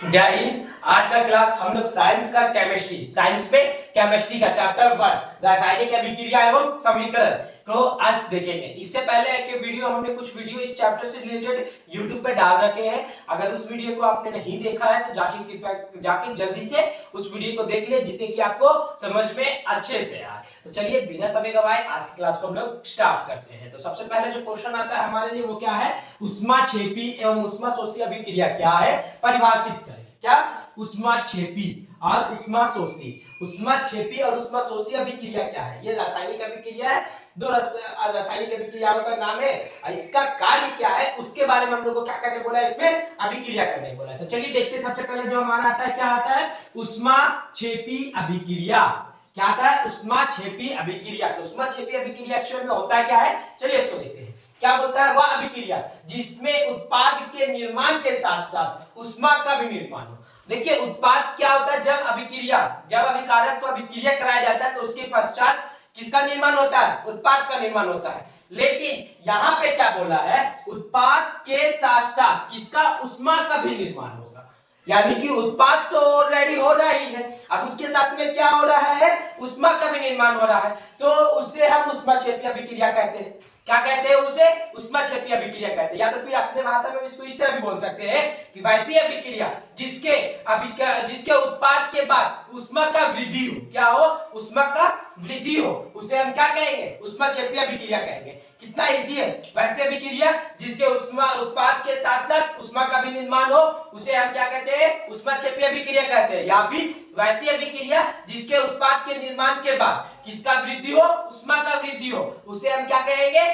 जय हिंद। आज का क्लास हम लोग साइंस का साइंस में केमिस्ट्री का चैप्टर 1 रासायनिक अभिक्रिया एवं समीकरण को आज देखेंगे। इससे पहले के वीडियो हमने कुछ वीडियो इस चैप्टर से रिलेटेड YouTube पे डाल रखे हैं। अगर उस वीडियो को आपने नहीं देखा है तो जाके जल्दी से उस वीडियो को देख ले, जिससे कि आपको समझ में अच्छे से आए। तो चलिए बिना समय गवाए आज की क्लास को हम लोग स्टार्ट करते हैं। तो सबसे पहले जो क्वेश्चन आता है हमारे लिए वो क्या है, उष्माक्षेपी एवं उष्माशोषी अभिक्रिया क्या है, परिभाषित करें। क्या? उष्माक्षेपी और उष्माक्षेपी और उष्माशोषी अभिक्रिया क्या है? ये रासायनिक अभिक्रिया है। दो रासायनिक अभिक्रियाओं का नाम है। इसका कार्य क्या है उसके बारे में हम लोग को क्या करने बोला है, इसमें अभिक्रिया करने बोला है। तो चलिए देखते हैं। सबसे पहले जो हमारा आता है क्या आता है, उष्माक्षेपी अभिक्रिया। क्या आता है? उष्माक्षेपी अभिक्रिया। तो उष्माक्षेपी अभिक्रिया एक्चुअल में होता है क्या है, चलिए इसको देखते हैं। क्या बोलता है? वह अभिक्रिया जिसमें उत्पाद के निर्माण के साथ साथ उष्मा का भी निर्माण हो। देखिए उत्पाद क्या होता है, जब अभिकारक को अभिक्रिया कराया जाता है तो उसके पश्चात किसका निर्माण होता है? उत्पाद का निर्माण होता है। लेकिन यहाँ पे क्या बोला है, उत्पाद के साथ साथ किसका? उष्मा का भी निर्माण होगा। यानी कि उत्पाद तो ऑलरेडी हो रहा ही है, अब उसके साथ में क्या हो रहा है, उष्मा का भी निर्माण हो रहा है। तो उसे हम उष्माक्षेपी अभिक्रिया कहते हैं। क्या कहते हैं उसे? उष्माक्षेपी अभिक्रिया कहते हैं। या तो फिर अपने भाषा में इसको इस तरह भी बोल सकते हैं कि वैसी अभिक्रिया जिसके उत्पाद के बाद उष्मा का वृद्धि हो। क्या हो? उष्मा का वृद्धि हो, उसे हम क्या कहेंगे? उष्माक्षेपी अभिक्रिया कहेंगे। कितना इजी है। वैसी अभिक्रिया जिसके उष्मा उत्पाद के साथ साथ उष्मा का भी निर्माण हो, उसे हम क्या कहते हैं? उष्माक्षेपी अभिक्रिया कहते हैं। या फिर वैसी अभिक्रिया जिसके उत्पाद के निर्माण के बाद किसका वृद्धि हो? उष्मा का वृद्धि हो, उसे हम क्या कहेंगे?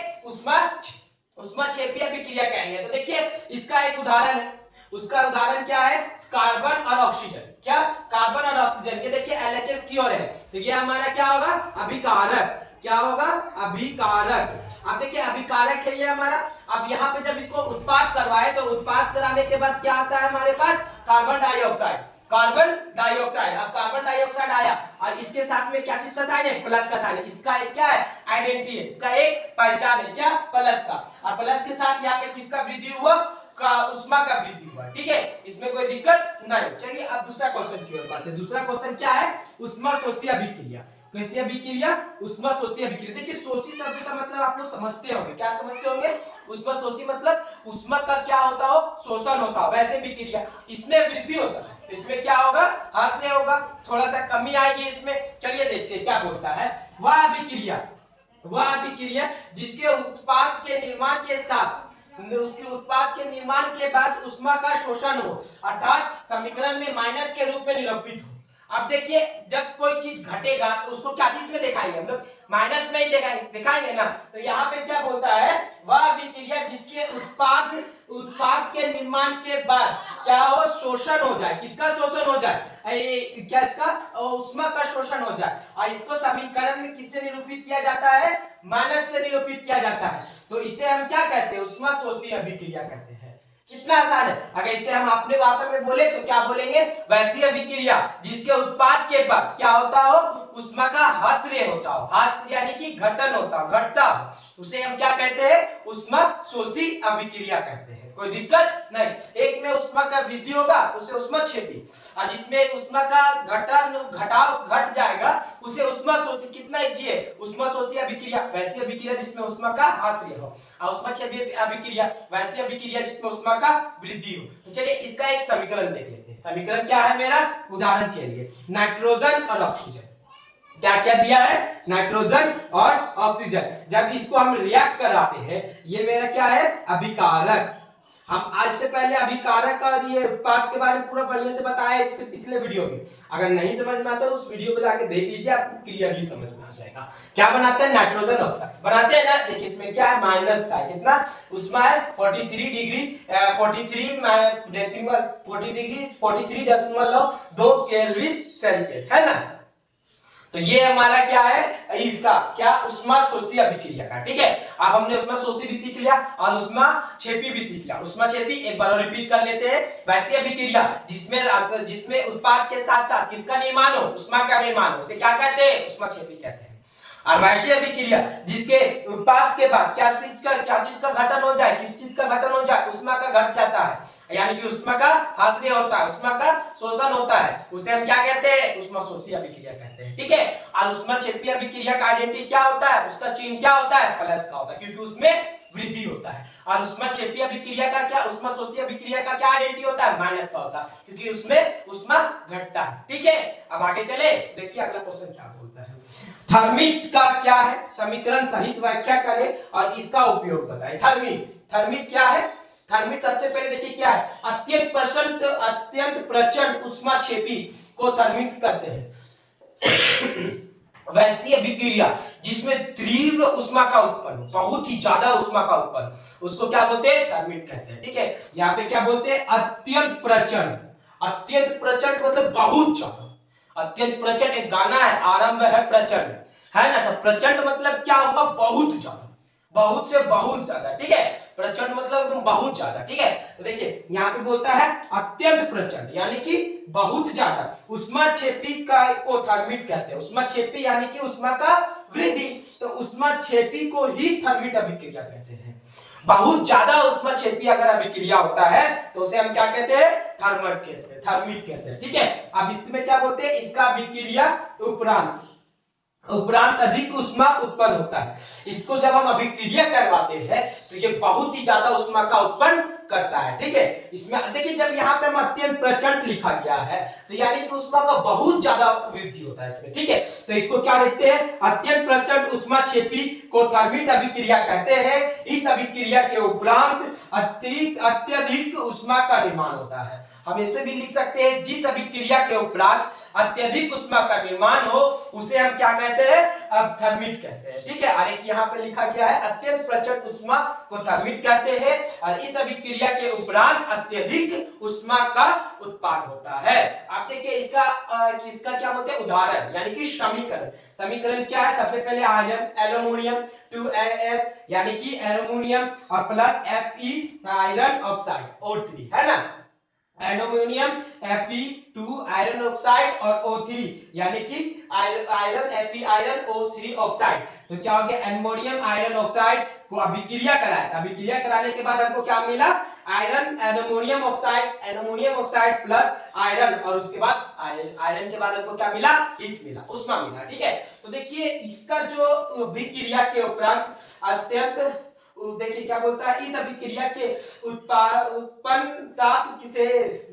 उष्माक्षेपी अभिक्रिया कहेंगे। तो देखिए इसका एक उदाहरण है। उसका उदाहरण क्या है? कार्बन और ऑक्सीजन। क्या? कार्बन और ऑक्सीजन के देखिए LHS की ओर है, तो ये हमारा क्या होगा? अभिकारक। क्या होगा? अभिकारक। अब देखिए अभिकारक है ये हमारा। अब यहाँ पे जब इसको उत्पाद करवाए तो उत्पाद कराने के बाद क्या आता है हमारे पास? Carbon dioxide. Carbon dioxide. अब कार्बन डाइऑक्साइड आया और इसके साथ में क्या चीज का साइन है? प्लस का साइन है। इसका एक क्या है? आइडेंटिटी है, इसका एक पहचान है। क्या? प्लस का। और प्लस के साथ यहाँ पे किसका वृद्धि हुआ? उष्मा का वृद्धि हुआ। ठीक है, इसमें कोई दिक्कत नहीं। चलिए अब दूसरा क्वेश्चन की ओर बढ़ते हैं। दूसरा क्वेश्चन क्या है? उष्माशोषी अभिक्रिया। कैसी अभिक्रिया? उष्माशोषी अभिक्रिया। देखिए शोषी शब्द का मतलब आप लोग समझते होंगे। क्या समझते होंगे? उष्माशोषी मतलब उष्मा का क्या होता हो? शोषण होता हो। वैसे अभिक्रिया इसमें वृद्धि होता है, तो इसमें क्या होगा? हास्य होगा, थोड़ा सा कमी आएगी इसमें। चलिए देखते हैं क्या बोलता है। वह अभिक्रिया जिसके उत्पाद के निर्माण के साथ उसके उत्पाद के निर्माण के बाद उष्मा का शोषण हो, अर्थात समीकरण में माइनस के रूप में निरूपित हो। अब देखिए जब कोई चीज घटेगा तो उसको क्या चीज में दिखाएंगे हम लोग? माइनस में ही दिखाएंगे ना। तो यहाँ पे क्या बोलता है? वह अभिक्रिया जिसके उत्पाद के निर्माण के बाद क्या हो? शोषण हो जाए। किसका शोषण हो जाए? क्या? इसका उष्मा का शोषण हो जाए। और इसको समीकरण में किससे निरूपित किया जाता है? माइनस से निरूपित किया जाता है। तो इसे हम क्या कहते हैं? उष्माशोषी अभिक्रिया कहते हैं। कितना आसान है। अगर इसे हम अपने भाषा में बोले तो क्या बोलेंगे? वैसी अभिक्रिया जिसके उत्पाद के बाद क्या होता हो? उष्मा का ह्रास होता हो। ह्रास यानी कि घटन होता हो, घटता हो, उसे हम क्या कहते हैं? उष्माशोषी अभिक्रिया कहते हैं। कोई दिक्कत नहीं। एक में उष्मा का वृद्धि होगा उसे उष्माक्षेपी, और जिसमें उष्मा का घटाव घट जाएगा उसे उष्माशोषी। कितना इजी है। उष्माशोषी अभिक्रिया वैसी अभिक्रिया जिसमें उष्मा का ह्रास हो, और उष्माक्षेपी अभिक्रिया वैसी अभिक्रिया जिसमें उष्मा का वृद्धि हो। तो चलिए इसका एक समीकरण देख लेते हैं। समीकरण क्या है मेरा? उदाहरण के लिए नाइट्रोजन और ऑक्सीजन। क्या क्या दिया है? नाइट्रोजन और ऑक्सीजन। जब इसको हम रिएक्ट कराते हैं, ये मेरा क्या है? अभिकारक। हम आज से पहले अभिकारक और ये उत्पाद के बारे में पूरा बढ़िया से बताया इससे पिछले वीडियो में। अगर नहीं समझ में आता तो उस वीडियो को जाके देख लीजिए, आपको क्लियरली समझ में आ जाएगा। क्या बनाते हैं? नाइट्रोजन ऑक्साइड बनाते हैं ना। देखिए इसमें क्या है? माइनस का है। कितना? उसमें है 43 डिग्री 43.2 केल्विन सेल्सियस है ना। तो ये हमारा क्या है? इसका क्या? उष्माशोषी अभिक्रिया का। ठीक है, अब हमने उष्माशोषी भी सीख लिया और उष्माक्षेपी भी सीख लिया। उष्माक्षेपी एक बार और रिपीट कर लेते हैं। वैसी अभिक्रिया जिसमें उत्पाद के साथ साथ किसका निर्माण हो? उष्मा का निर्माण हो, उसे क्या कहते हैं? उष्माक्षेपी कहते हैं। और वैसी अभिक्रिया जिसके उत्पाद के बाद क्या चीज का घटन हो जाए? किस चीज का घटन हो जाए? उष्मा का घट जाता है, यानी कि उष्मा का हासिल होता है, उष्मा का शोषण होता है, उसे हम क्या कहते हैं, उष्माशोषी अभिक्रिया कहते हैं। ठीक है, और उष्माक्षेपी अभिक्रिया का आइडेंटिटी क्या होता है, उसका चिन्ह क्या होता है, प्लस का होता है, क्योंकि उसमें वृद्धि होता है। और उष्माक्षेपी अभिक्रिया का क्या, उष्माशोषी अभिक्रिया का क्या आइडेंटिटी होता है, माइनस का होता है, क्योंकि उसमें उष्मा घटता है। ठीक है, अब आगे चले, देखिए अगला क्वेश्चन क्या बोलता है। थर्मिट का क्या है, समीकरण सहित व्याख्या करें और इसका उपयोग बताएं। थर्मिट क्या है, थर्मिट सबसे पहले देखिए क्या है, अत्यंत प्रचंड उष्माक्षेपी को थर्मिट करते हैं। वैसी अभिक्रिया जिसमें तीव्र उष्मा का उत्पन्न, बहुत ही ज्यादा उष्मा का उत्पन्न, उसको क्या बोलते हैं, थर्मिट कहते हैं। ठीक है, यहाँ पे क्या बोलते हैं, अत्यंत प्रचंड। अत्यंत प्रचंड मतलब बहुत ज्यादा, अत्यंत प्रचंड एक गाना है, आरंभ है प्रचंड, है ना, तो प्रचंड मतलब क्या होगा, बहुत ज्यादा, बहुत से बहुत ज्यादा। ठीक है, प्रचंड मतलब बहुत ज्यादा। ठीक है, तो देखिए यहाँ पे बोलता है अत्यंत प्रचंड यानी कि बहुत ज्यादा उष्माक्षेपी का को थर्मिट कहते हैं। उष्माक्षेपी यानी कि उष्मा का वृद्धि, तो उष्माक्षेपी को ही थर्मिट अभिक्रिया कहते हैं। बहुत ज्यादा उष्माक्षेपी अगर अभिक्रिया होता है तो उसे हम क्या कहते हैं, थर्मिट कहते हैं, थर्मिट कहते हैं। ठीक है, अब इसमें क्या बोलते हैं, इसका अभिक्रिया उपरांत अधिक उष्मा उत्पन्न होता है। इसको जब हम अभिक्रिया करवाते हैं तो ये बहुत ही ज्यादा उष्मा का उत्पन्न करता है। ठीक है, इसमें देखिए जब यहाँ पे हम अत्यंत प्रचंड लिखा गया है तो यानी कि उष्मा का बहुत ज्यादा वृद्धि होता है इसमें। ठीक है, तो इसको क्या लिखते हैं, अत्यंत प्रचंड उष्माक्षेपी को थर्मिट अभिक्रिया कहते हैं। इस अभिक्रिया के उपरांत अत्यधिक उष्मा का निर्माण होता है। हम ऐसे भी लिख सकते हैं, जिस अभिक्रिया के उपरांत अत्यधिक उष्मा का निर्माण हो उसे हम क्या कहते हैं, अब थर्मिट कहते हैं। ठीक है, और एक यहाँ पे लिखा गया है अत्यंत प्रचंड उष्मा को थर्मिट कहते हैं, और इस अभिक्रिया के उपरांत अत्यधिक उष्मा का उत्पाद होता है। आप देखिए इसका क्या बोलते हैं, उदाहरण यानी कि समीकरण। समीकरण क्या है, सबसे पहले आयरन एल्यूमिनियम 2Al यानी कि एल्यूमिनियम और plus Fe iron oxide O3, है ना, एल्यूमिनियम Fe2 आयरन ऑक्साइड और O3 यानी कि iron Fe iron O3 oxide. तो क्या हो गया, एल्यूमिनियम आयरन ऑक्साइड को अभिक्रिया कराया, अभिक्रिया कराने के बाद हमको क्या मिला, iron aluminium oxide plus iron, और उसके बाद आयरन के बाद हमको क्या मिला, हीट मिला, उष्मा मिला। ठीक है, तो देखिए इसका जो अभिक्रिया के उपरांत अत्यंत, देखिए क्या बोलता है, इस अभिक्रिया के उत्पन्न ताप से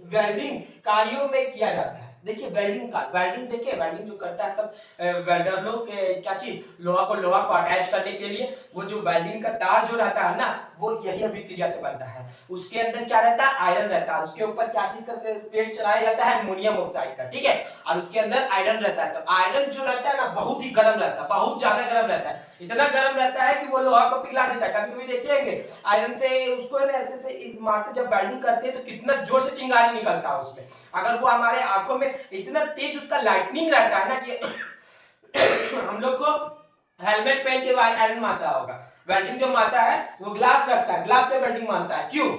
वेल्डिंग कार्यों में किया जाता है। देखिए वेल्डिंग का, वेल्डिंग देखिए, वेल्डिंग जो करता है सब वेल्डर लोग क्या चीज, लोहा को अटैच करने के लिए वो जो वेल्डिंग का तार जो रहता है ना, वो यही अभिक्रिया से बनता है। उसके अंदर क्या रहता है, आयरन रहता है, उसके ऊपर क्या चीज का पेस्ट चलाया जाता है, अमोनियम ऑक्साइड का। ठीक है, और उसके अंदर आयरन रहता है। तो आयरन जो रहता है ना, बहुत ही गर्म रहता है, बहुत ज्यादा गर्म रहता है, इतना गर्म रहता है कि वो लोहा को पिघला देता है। कभी कभी देखेंगे आयरन से उसको ऐसे मारते, जब वेल्डिंग करते हैं तो कितना जोर से चिंगारी निकलता है उसमें। अगर वो हमारे आंखों में इतना तेज उसका लाइटनिंग रहता है ना कि हम लोग को हेलमेट पहन के आयरन मारता होगा, वेल्डिंग जो मारता है वो ग्लास रखता है, ग्लास से वेल्डिंग मारता है। क्यों,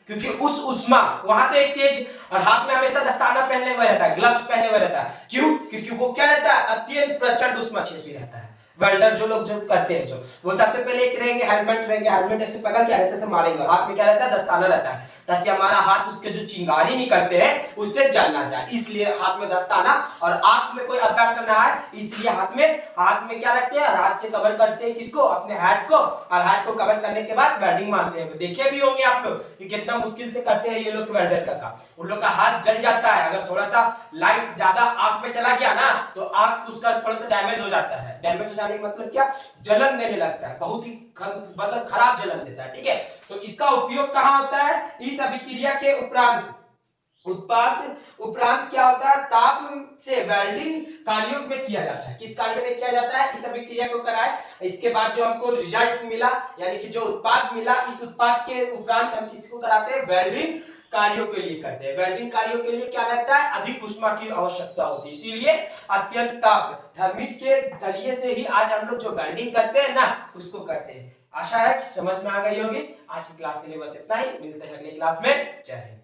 क्योंकि उस उष्मा वहां तो एक तेज, और हाथ में हमेशा दस्ताना पहने हुए रहता है, ग्लव्स पहने हुए रहता है। क्यों, क्योंकि वो क्या रहता है, अत्यंत प्रचंड उष्माक्षेपी रहता है। वेल्डर जो लोग जो करते हैं, जो वो सबसे पहले एक रहेंगे, हेलमेट ऐसे पकड़ के ऐसे मारेंगे, हाथ में क्या रहता है, दस्ताना रहता है, ताकि हमारा हाथ उसके जो चिंगारी निकलते हैं उससे जल ना जाए, इसलिए हाथ में दस्ताना, और आंख में कोई अफेक्ट ना आए इसलिए हाथ में क्या रखते हैं, हाथ से कवर करते हैं, किसको, अपने हेड को, और हेड को कवर करने के बाद वेल्डिंग मारते हैं। देखे भी होंगे आप लोग कि कितना मुश्किल से करते हैं ये लोग वेल्डर का काम। उन लोग का हाथ जल जाता है, अगर थोड़ा सा लाइट ज्यादा आंख में चला गया ना तो आंख उसका थोड़ा सा डैमेज हो जाता है। डैमेज हो जाने का मतलब क्या, जलन देने लगता है, बहुत ही मतलब खराब जलन देता है। ठीक है, तो इसका उपयोग कहां होता है, इस अभिक्रिया के उपरांत क्या होता है, ताप से वेल्डिंग कार्यों में किया जाता है। किस कार्य में किया जाता है, इस अभिक्रिया को कराए, इसके बाद जो हमको रिजल्ट मिला यानी कि जो उत्पाद मिला, इस उत्पाद के उपरांत हम किसको कराते हैं, वेल्डिंग कार्यों के लिए करते हैं। वेल्डिंग कार्यों के लिए क्या लगता है, अधिक उष्मा की आवश्यकता होती है, इसीलिए अत्यंत ताप, थर्मिट के जरिए से ही आज हम लोग जो वेल्डिंग करते हैं ना उसको करते हैं। आशा है कि समझ में आ गई होगी। आज की क्लास के लिए बस इतना ही, मिलते हैं अगली क्लास में। जय हिंद।